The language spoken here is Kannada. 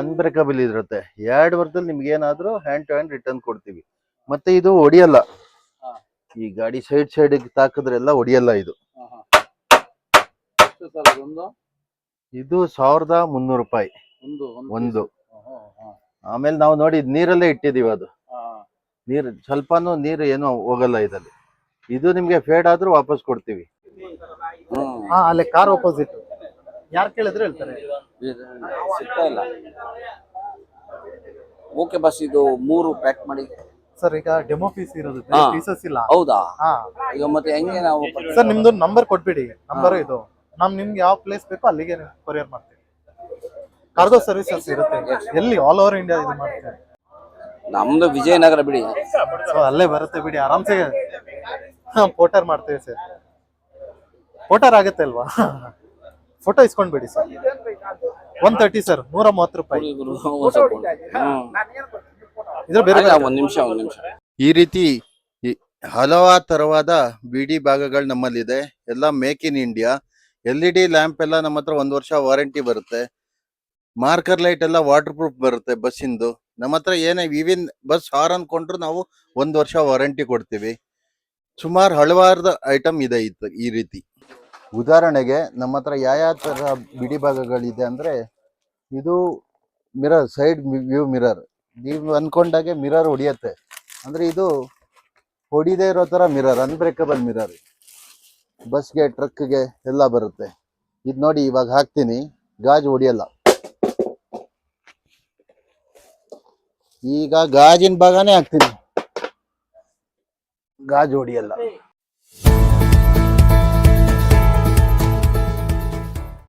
ಅನ್ಬ್ರೇಕಬಲ್ ಇರುತ್ತೆ. 2 ವರ್ಷದಲ್ಲಿ ನಿಮ್ಗೆ ಏನಾದ್ರೂ ಹ್ಯಾಂಡ್ ಟು ಹ್ಯಾಂಡ್ ರಿಟರ್ನ್ ಕೊಡ್ತೀವಿ. ಮತ್ತೆ ಇದು ಹೊಡಿಯಲ್ಲ, ಈ ಗಾಡಿ ಸೈಡ್ ತಾಕಿದ್ರೆಲ್ಲ ಹೊಡಿಯಲ್ಲ ಇದು. ಇದು 1300 ರೂಪಾಯಿ ಒಂದು. ಆಮೇಲೆ ನಾವು ನೋಡಿ ನೀರಲ್ಲೇ ಇಟ್ಟಿದೀವಿ, ಅದು ನೀರು ಸ್ವಲ್ಪನೂ ನೀರು ಏನೋ ಹೋಗಲ್ಲ ಇದಲ್ಲಿ. ಇದು ನಿಮ್ಗೆ ಫೇಡ್ ಆದ್ರೂ ವಾಪಸ್ ಕೊಡ್ತೀವಿ. ಅಲ್ಲಿ ಕಾರ್ ಆಪೋಸಿಟ್ ಯಾರು ಕೇಳಿದ್ರೆ ಹೇಳ್ತಾರೆ. ಓಕೆ ಬಸ್, ಇದು 3 ಪ್ಯಾಕ್ ಮಾಡಿ ಸರ್. ಈಗ ಡೆಮೋ ಪೀಸ್ ಇರೋದು, ಪೀಸಸ್ ಇಲ್ಲ. ಹೌದಾ? ಈಗ ಮತ್ತೆ ಹೆಂಗೆ ನಾವು ಸರ್ ನಿಮ್ದು ನಂಬರ್ ಕೊಟ್ಬಿಡಿ. ನಂಬರ್ ಇದು ನಿಮ್ಗೆ ಯಾವ ಪ್ಲೇಸ್ ಬೇಕೋ ಅಲ್ಲಿಗೆ ಕೊರಿಯರ್ ಮಾಡ್ತೀವಿ. ಕಾರ್ಗೋ ಸರ್ವಿಸಸ್ ಇರುತ್ತೆ ಎಲ್ಲಿ, ಆಲ್ ಓವರ್ ಇಂಡಿಯಾ ಇದು ಮಾಡ್ತೀವಿ. ನಮ್ದು ವಿಜಯನಗರ ಬಿಡಿ, ಸೊ ಅಲ್ಲೇ ಬರುತ್ತೆ ಬಿಡಿ, ಆರಾಮ್ಸೆ ಪೋಟರ್ ಮಾಡ್ತೀವಿ ಸರ್. ಪೋಟರ್ ಆಗುತ್ತೆ ಅಲ್ವಾ? Photo ಇಸ್ಕೊಂಡ್ಬಿಡಿ sir. 130 ಸರ್, 130 ರೂಪಾಯಿ. ಇದ್ರ ಬೇರೆ ಒಂದ್ ನಿಮಿಷ. ಈ ರೀತಿ ಹಲವಾರು ತರವಾದ ಬಿಡಿ ಭಾಗಗಳು ನಮ್ಮಲ್ಲಿದೆ. ಎಲ್ಲ make in India. LED lamp ಎಲ್ಲ ನಮ್ಮ ಹತ್ರ 1 ವರ್ಷ ವಾರಂಟಿ ಬರುತ್ತೆ. ಮಾರ್ಕರ್ ಲೈಟ್ ಎಲ್ಲ ವಾಟರ್ ಪ್ರೂಫ್ ಬರುತ್ತೆ ಬಸ್ಸಿಂದು. ನಮ್ಮ ಹತ್ರ ಏನೇ ವಿವಿನ್ ಬಸ್ ಹಾರನ್ ಕೊಂಡ್ರು ನಾವು 1 ವರ್ಷ ವಾರಂಟಿ ಕೊಡ್ತೀವಿ. ಸುಮಾರು ಹಲವಾರು ಐಟಮ್ ಇದೆ ಈ ರೀತಿ. ಉದಾಹರಣೆಗೆ ನಮ್ಮ ಹತ್ರ ಯಾವ ತರ ಬಿಡಿ ಭಾಗಗಳಿದೆ ಅಂದ್ರೆ, ಇದು ಮಿರರ್, ಸೈಡ್ ವ್ಯೂ ಮಿರರ್. ನೀವು ಅನ್ಕೊಂಡಾಗೆ ಮಿರರ್ ಹೊಡಿಯತ್ತೆ ಅಂದ್ರೆ ಇದು ಹೊಡಿದೇ ಇರೋ ತರ ಮಿರರ್, ಅನ್ಬ್ರೇಕಬಲ್ ಮಿರರ್. ಬಸ್ಗೆ, ಟ್ರಕ್ಗೆ ಎಲ್ಲ ಬರುತ್ತೆ. ಇದು ನೋಡಿ, ಇವಾಗ ಹಾಕ್ತೀನಿ, ಗಾಜು ಹೊಡಿಯಲ್ಲ. ಈಗ ಗಾಜಿನ ಭಾಗನೇ ಹಾಕ್ತೀನಿ, ಗಾಜು ಹೊಡಿಯಲ್ಲ.